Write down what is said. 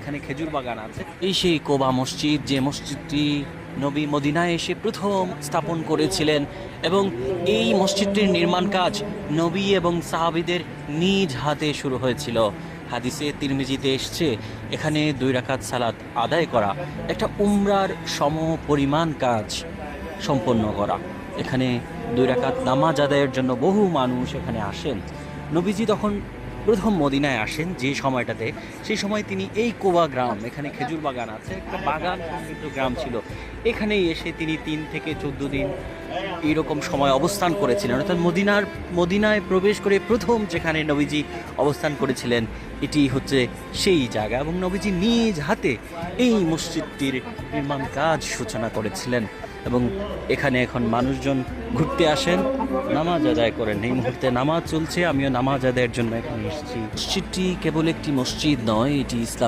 এখানে খেজুর বাগান আছে। এই সেই কোবা মসজিদ, যে মসজিদটি নবী মদিনায় এসে প্রথম স্থাপন করেছিলেন, এবং এই মসজিদটির নির্মাণ কাজ নবী এবং সাহাবীদের নিজ হাতে শুরু হয়েছিল। হাদিসে তিরমিজিতে এসছে এখানে 2 রাকাত সালাত আদায় করা একটা উমরার সম পরিমাণ কাজ সম্পন্ন করা। এখানে 2 রাকাত নামাজ আদায়ের জন্য বহু মানুষ এখানে আসেন। নবীজি তখন প্রথম মদিনায় আসেন যে সময়টাতে, সেই সময় তিনি এই কোবা গ্রাম, এখানে খেজুর বাগান আছে, একটা বাগান সমৃদ্ধ গ্রাম ছিল, এখানেই এসে তিনি 3 থেকে 14 দিন এইরকম সময় অবস্থান করেছিলেন। অর্থাৎ মদিনায় প্রবেশ করে প্রথম যেখানে নবীজি অবস্থান করেছিলেন এটি হচ্ছে সেই জায়গা, এবং নবীজি নিজ হাতে এই মসজিদটির নির্মাণ কাজ সূচনা করেছিলেন। এবং এখানে এখন মানুষজন ঘুরতে আসেন, নামাজ আদায় করেন। এই মুহূর্তে নামাজ চলছে, আমিও নামাজ আদায়ের জন্য এখানে এসেছি। মসজিদটি কেবল একটি মসজিদ নয়, এটি ইসলাম